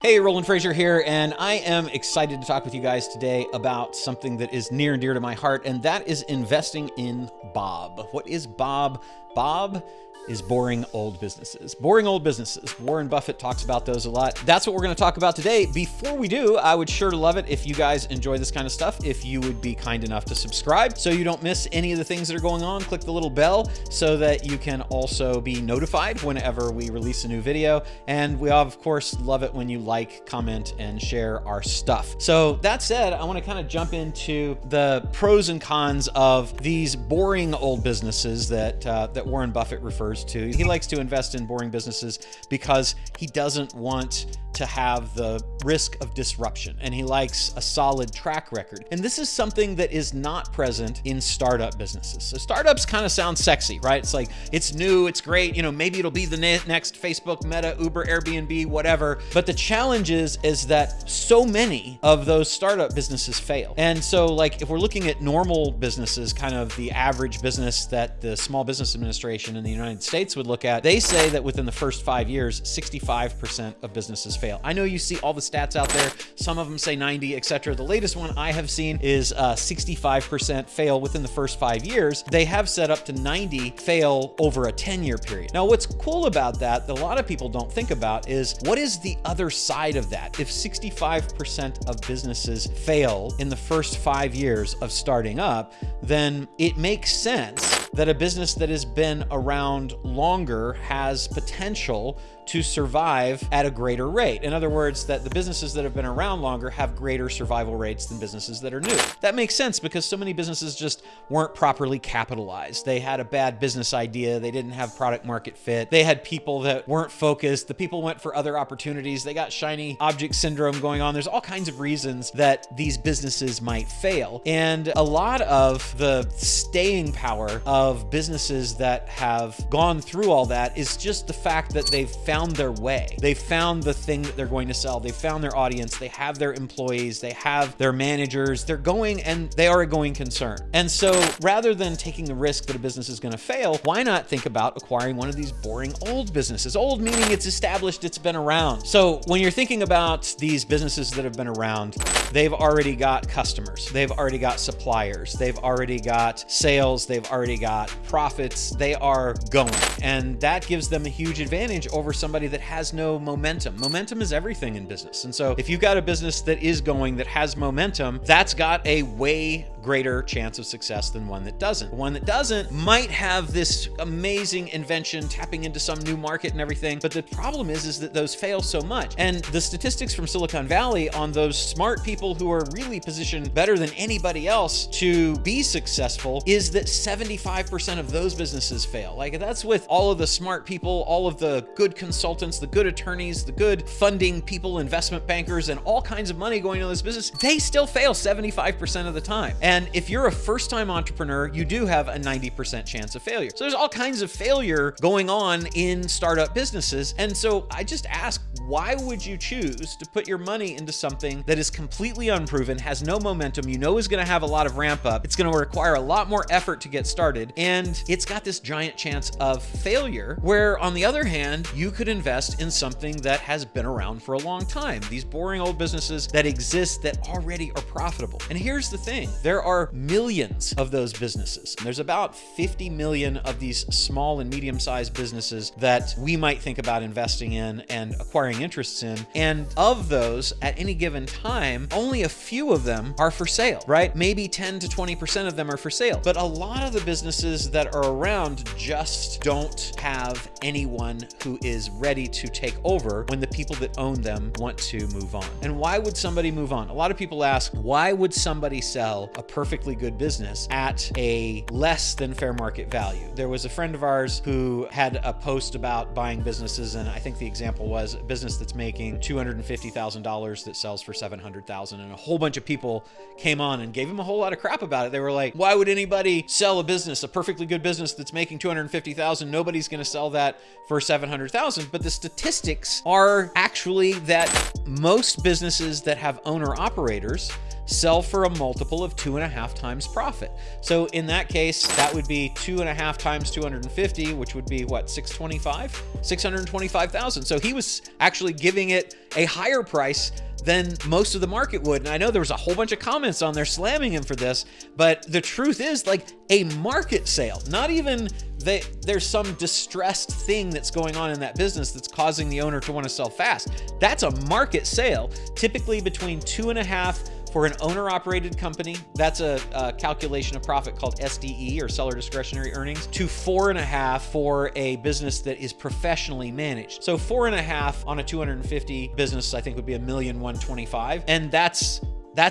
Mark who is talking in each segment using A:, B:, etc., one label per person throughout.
A: Hey, Roland Frasier here, and I am excited to talk with you guys today about something that is near and dear to my heart, and that is investing in Bob. What is Bob? Bob is boring old businesses. Boring old businesses. Warren Buffett talks about those a lot. That's what we're going to talk about today. Before we do, I would sure love it if you guys enjoy this kind of stuff, if you would be kind enough to subscribe so you don't miss any of the things that are going on. Click the little bell so that you can also be notified whenever we release a new video. And we, of course, love it when you like, comment, and share our stuff. So that said, I want to kind of jump into the pros and cons of these boring old businesses that Warren Buffett refers to. He likes to invest in boring businesses because he doesn't want to have the risk of disruption, and he likes a solid track record. And this is something that is not present in startup businesses. So startups kind of sound sexy, right? It's like, it's new, it's great, you know, maybe it'll be the next Facebook, Meta, Uber, Airbnb, whatever. But the challenge is that so many of those startup businesses fail. And so, like, if we're looking at normal businesses, kind of the average business that the Small Business Administration in the United States would look at, they say that within the first 5 years, 65% of businesses fail. I know you see all the stats out there. Some of them say 90, etc. The latest one I have seen is 65% fail within the first 5 years. They have set up to 90 fail over a 10-year period. Now, what's cool about that a lot of people don't think about is, what is the other side of that? If 65% of businesses fail in the first 5 years of starting up, then it makes sense that a business that has been around longer has potential to survive at a greater rate. In other words, that the businesses that have been around longer have greater survival rates than businesses that are new. That makes sense because so many businesses just weren't properly capitalized. They had a bad business idea. They didn't have product market fit. They had people that weren't focused. The people went for other opportunities. They got shiny object syndrome going on. There's all kinds of reasons that these businesses might fail. And a lot of the staying power of businesses that have gone through all that is just the fact that they've found their way. They found the thing that they're going to sell. They found their audience. They have their employees. They have their managers. They're going, and they are a going concern. And so rather than taking the risk that a business is going to fail, why not think about acquiring one of these boring old businesses? Old meaning it's established, it's been around. So when you're thinking about these businesses that have been around, they've already got customers. They've already got suppliers. They've already got sales. They've already got profits. They are going. And that gives them a huge advantage over somebody that has no momentum. Momentum is everything in business. And so if you've got a business that is going, that has momentum, that's got a way greater chance of success than one that doesn't. One that doesn't might have this amazing invention, tapping into some new market and everything. But the problem is that those fail so much. And the statistics from Silicon Valley on those smart people who are really positioned better than anybody else to be successful is that 75% of those businesses fail. Like, that's with all of the smart people, all of the good consultants, the good attorneys, the good funding people, investment bankers, and all kinds of money going into this business. They still fail 75% of the time. And if you're a first-time entrepreneur, you do have a 90% chance of failure. So there's all kinds of failure going on in startup businesses. And so I just ask, why would you choose to put your money into something that is completely unproven, has no momentum, you know is going to have a lot of ramp up, it's going to require a lot more effort to get started, and it's got this giant chance of failure, where on the other hand, you could invest in something that has been around for a long time. These boring old businesses that exist that already are profitable. And here's the thing, there are millions of those businesses. And there's about 50 million of these small and medium-sized businesses that we might think about investing in and acquiring interests in. And of those, at any given time, only a few of them are for sale, right? Maybe 10 to 20% of them are for sale. But a lot of the businesses that are around just don't have anyone who is ready to take over when the people that own them want to move on. And why would somebody move on? A lot of people ask, why would somebody sell a perfectly good business at a less than fair market value? There was a friend of ours who had a post about buying businesses, and I think the example was a business that's making $250,000 that sells for $700,000, and a whole bunch of people came on and gave him a whole lot of crap about it. They were like, why would anybody sell a business, a perfectly good business that's making $250,000? Nobody's going to sell that for $700,000. But the statistics are actually that most businesses that have owner operators sell for a multiple of 2.5 times profit. So in that case, that would be 2.5 times 250, which would be what, 625? 625,000. So he was actually giving it a higher price than most of the market would. And I know there was a whole bunch of comments on there slamming him for this, but the truth is, like, a market sale, not even there's some distressed thing that's going on in that business that's causing the owner to want to sell fast. That's a market sale, typically between 2.5 for an owner-operated company. That's a calculation of profit called SDE, or seller discretionary earnings, to 4.5 for a business that is professionally managed. So 4.5 on a 250 business, I think, would be $1,125,000, and that's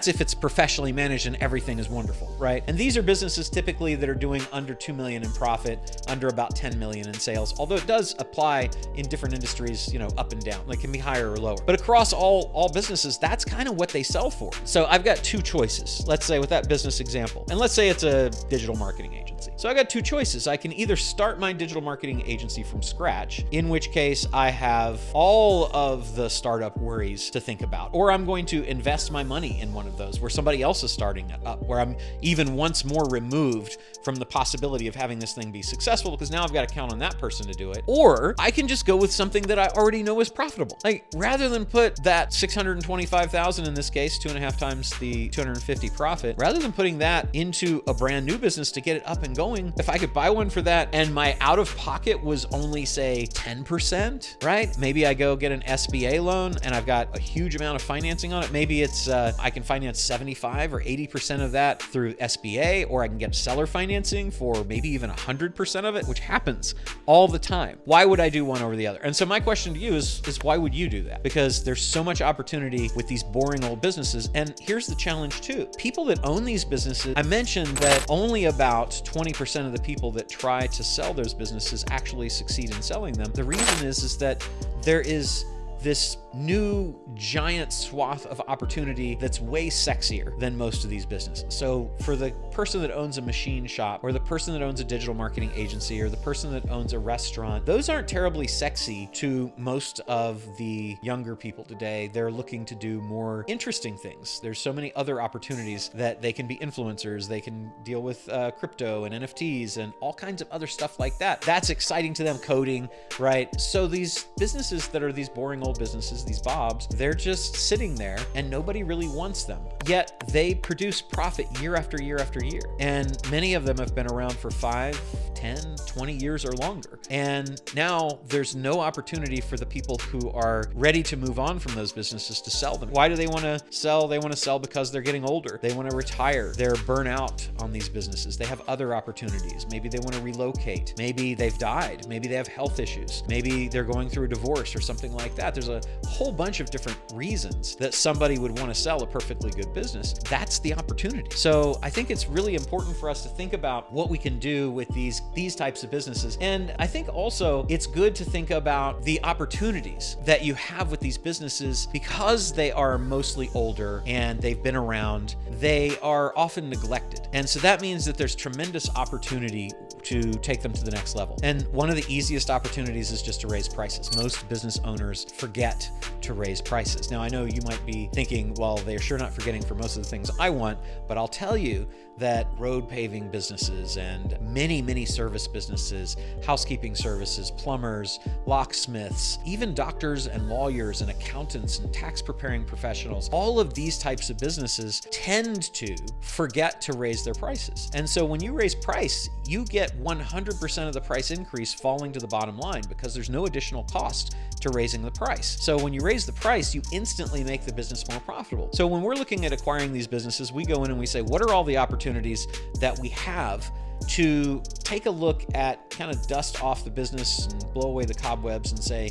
A: if it's professionally managed and everything is wonderful, right? And these are businesses typically that are doing under 2 million in profit, under about 10 million in sales, although it does apply in different industries, up and down. Like, it can be higher or lower. But across all businesses, that's kind of what they sell for. So I've got two choices, let's say, with that business example. And let's say it's a digital marketing agency. So I got two choices. I can either start my digital marketing agency from scratch, in which case I have all of the startup worries to think about, or I'm going to invest my money in one of those where somebody else is starting it up, where I'm even once more removed from the possibility of having this thing be successful, because now I've got to count on that person to do it. Or I can just go with something that I already know is profitable. Like, rather than put that 625,000 in this case, 2.5 times the 250 profit, rather than putting that into a brand new business to get it up and going, if I could buy one for that and my out of pocket was only, say, 10%, right? Maybe I go get an SBA loan and I've got a huge amount of financing on it. Maybe it's I can finance 75 or 80% of that through SBA, or I can get seller financing for maybe even 100% of it, which happens all the time. Why would I do one over the other? And so my question to you is why would you do that? Because there's so much opportunity with these boring old businesses. And here's the challenge too. People that own these businesses, I mentioned that only about 20% of the people that try to sell those businesses actually succeed in selling them. The reason is that there is this new giant swath of opportunity that's way sexier than most of these businesses. So for the person that owns a machine shop, or the person that owns a digital marketing agency, or the person that owns a restaurant, those aren't terribly sexy to most of the younger people today. They're looking to do more interesting things. There's so many other opportunities that they can be influencers. They can deal with crypto and NFTs and all kinds of other stuff like that. That's exciting to them, coding, right? So these businesses that are these boring old businesses, these Bobs, they're just sitting there and nobody really wants them. Yet they produce profit year after year after year. And many of them have been around for 5, 10, 20 years or longer. And now there's no opportunity for the people who are ready to move on from those businesses to sell them. Why do they want to sell? They want to sell because they're getting older. They want to retire. They're burnt out on these businesses. They have other opportunities. Maybe they want to relocate. Maybe they've died. Maybe they have health issues. Maybe they're going through a divorce or something like that. There's a whole bunch of different reasons that somebody would want to sell a perfectly good business. That's the opportunity. So I think it's really important for us to think about what we can do with these types of businesses. And I think also it's good to think about the opportunities that you have with these businesses, because they are mostly older and they've been around. They are often neglected. And so that means that there's tremendous opportunity to take them to the next level. And one of the easiest opportunities is just to raise prices. Most business owners forget to raise prices. Now, I know you might be thinking, well, they're sure not forgetting for most of the things I want, but I'll tell you that road paving businesses and many service businesses, housekeeping services, plumbers, locksmiths, even doctors and lawyers and accountants and tax preparing professionals, all of these types of businesses tend to forget to raise their prices. And so when you raise price, you get 100% of the price increase falling to the bottom line, because there's no additional cost to raising the price. So when you raise the price, you instantly make the business more profitable. So when we're looking at acquiring these businesses, we go in and we say, what are all the opportunities that we have to take a look at, kind of dust off the business and blow away the cobwebs and say,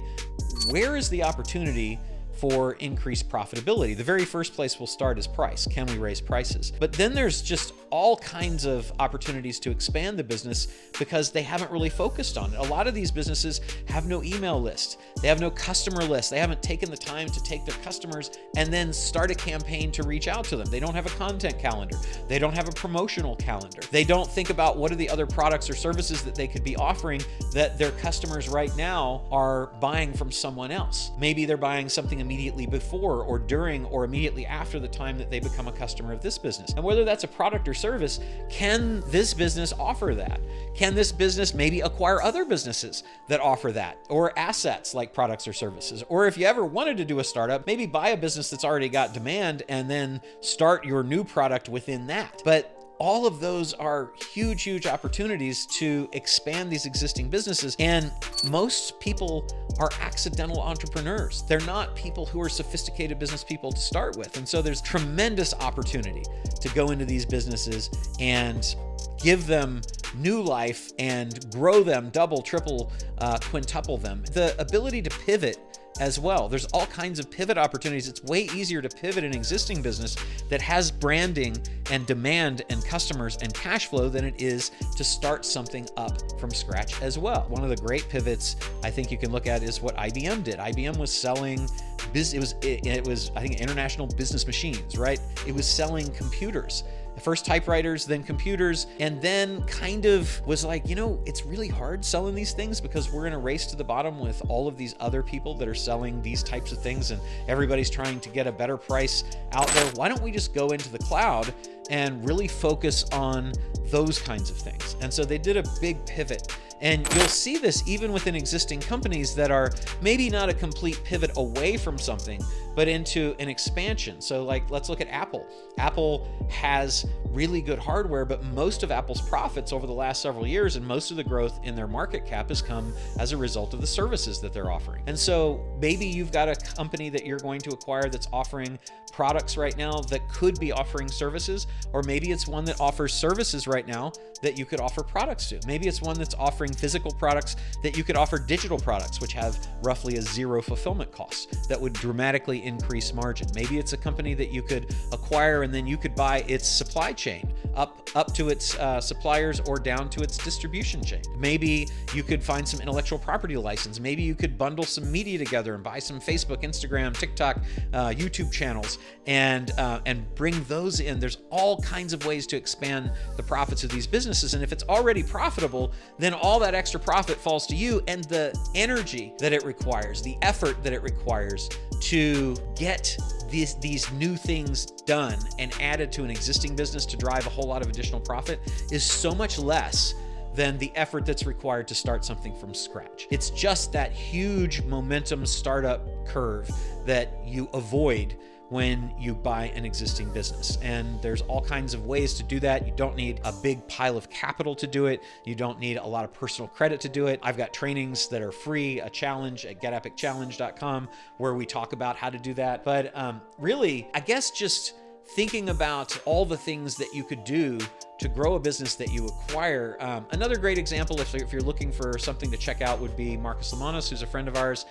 A: where is the opportunity for increased profitability? The very first place we'll start is price. Can we raise prices? But then there's just all kinds of opportunities to expand the business, because they haven't really focused on it. A lot of these businesses have no email list. They have no customer list. They haven't taken the time to take their customers and then start a campaign to reach out to them. They don't have a content calendar. They don't have a promotional calendar. They don't think about what are the other products or services that they could be offering that their customers right now are buying from someone else. Maybe they're buying something in immediately before or during or immediately after the time that they become a customer of this business. And whether that's a product or service, can this business offer that? Can this business maybe acquire other businesses that offer that, or assets like products or services? Or if you ever wanted to do a startup, maybe buy a business that's already got demand and then start your new product within that. But all of those are huge, huge opportunities to expand these existing businesses. And most people are accidental entrepreneurs. They're not people who are sophisticated business people to start with. And so there's tremendous opportunity to go into these businesses and give them new life and grow them, double, triple, quintuple them. The ability to pivot as well. There's all kinds of pivot opportunities. It's way easier to pivot an existing business that has branding and demand and customers and cash flow than it is to start something up from scratch as well. One of the great pivots I think you can look at is what IBM did. IBM was selling it was I think International Business Machines, right? It was selling computers. First typewriters, then computers, and then kind of was like, it's really hard selling these things because we're in a race to the bottom with all of these other people that are selling these types of things, and everybody's trying to get a better price out there. Why don't we just go into the cloud and really focus on those kinds of things? And so they did a big pivot. And you'll see this even within existing companies that are maybe not a complete pivot away from something, but into an expansion. So like, let's look at Apple. Apple has really good hardware, but most of Apple's profits over the last several years and most of the growth in their market cap has come as a result of the services that they're offering. And so maybe you've got a company that you're going to acquire that's offering products right now that could be offering services, or maybe it's one that offers services right now that you could offer products to. Maybe it's one that's offering physical products that you could offer digital products, which have roughly a zero fulfillment cost that would dramatically increase margin. Maybe it's a company that you could acquire and then you could buy its supply chain up to its suppliers or down to its distribution chain. Maybe you could find some intellectual property license. Maybe you could bundle some media together and buy some Facebook, Instagram, TikTok, YouTube channels and bring those in. There's all kinds of ways to expand the profits of these businesses. And if it's already profitable, then all that extra profit falls to you, and the energy that it requires, the effort that it requires to get these new things done and added to an existing business to drive a whole lot of additional profit is so much less than the effort that's required to start something from scratch. It's just that huge momentum startup curve that you avoid when you buy an existing business. And there's all kinds of ways to do that. You don't need a big pile of capital to do it. You don't need a lot of personal credit to do it. I've got trainings that are free, a challenge at getepicchallenge.com where we talk about how to do that. But really, I guess just thinking about all the things that you could do to grow a business that you acquire. Another great example, if you're looking for something to check out, would be Marcus Lemonis, who's a friend of ours.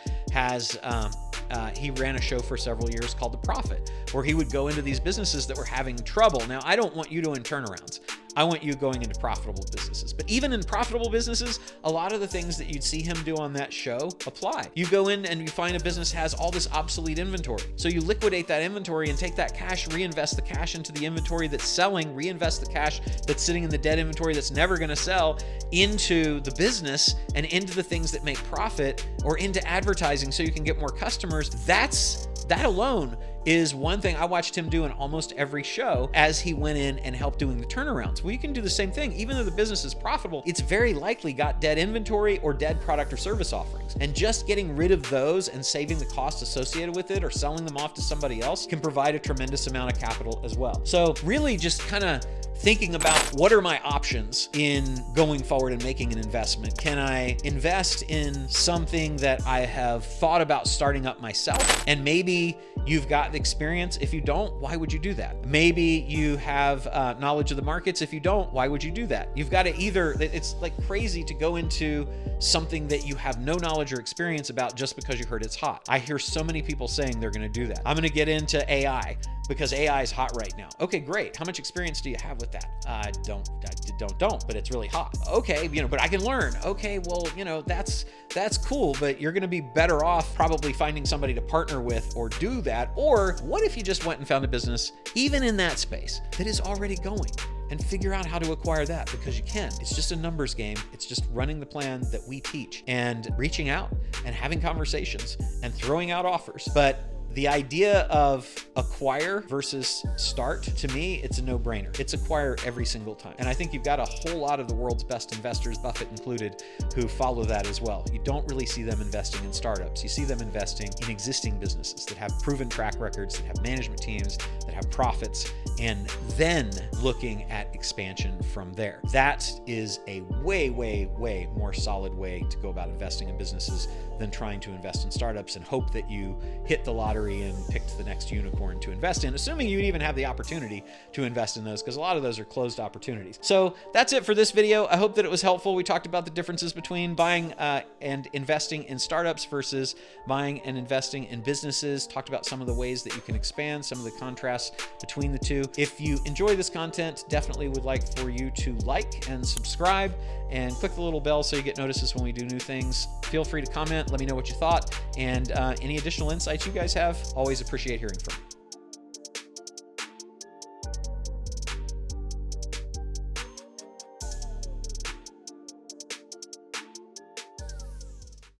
A: He ran a show for several years called The Profit, where he would go into these businesses that were having trouble. Now, I don't want you doing turnarounds. I want you going into profitable businesses. But even in profitable businesses, a lot of the things that you'd see him do on that show apply. You go in and you find a business has all this obsolete inventory. So you liquidate that inventory and take that cash, reinvest the cash into the inventory that's selling, reinvest the cash that's sitting in the dead inventory that's never going to sell into the business and into the things that make profit, or into advertising so you can get more customers. That alone is one thing I watched him do in almost every show as he went in and helped doing the turnarounds. Well, you can do the same thing. Even though the business is profitable, it's very likely got dead inventory or dead product or service offerings. And just getting rid of those and saving the cost associated with it or selling them off to somebody else can provide a tremendous amount of capital as well. So really just kind of thinking about what are my options in going forward and making an investment. Can I invest in something that I have thought about starting up myself? And maybe you've got the experience. If you don't, why would you do that? Maybe you have knowledge of the markets. If you don't, why would you do that? You've got to it's like crazy to go into something that you have no knowledge or experience about just because you heard it's hot. I hear so many people saying they're going to do that. I'm going to get into AI because AI is hot right now. Okay, great. How much experience do you have with that? I don't, but it's really hot. Okay, but I can learn. Okay, well, that's cool, but you're going to be better off probably finding somebody to partner with or do that. Or what if you just went and found a business, even in that space, that is already going, and figure out how to acquire that, because you can. It's just a numbers game. It's just running the plan that we teach and reaching out and having conversations and throwing out offers. But The idea of acquire versus start, to me, it's a no-brainer. It's acquire every single time. And I think you've got a whole lot of the world's best investors, Buffett included, who follow that as well. You don't really see them investing in startups. You see them investing in existing businesses that have proven track records, that have management teams, that have profits, and then looking at expansion from there. That is a way, way, way more solid way to go about investing in businesses than trying to invest in startups and hope that you hit the lottery and picked the next unicorn to invest in, assuming you even have the opportunity to invest in those, because a lot of those are closed opportunities. So that's it for this video. I hope that it was helpful. We talked about the differences between buying and investing in startups versus buying and investing in businesses, talked about some of the ways that you can expand, some of the contrasts between the two. If you enjoy this content, definitely would like for you to like and subscribe and click the little bell so you get notices when we do new things. Feel free to comment, let me know what you thought, and any additional insights you guys have, always appreciate hearing from you.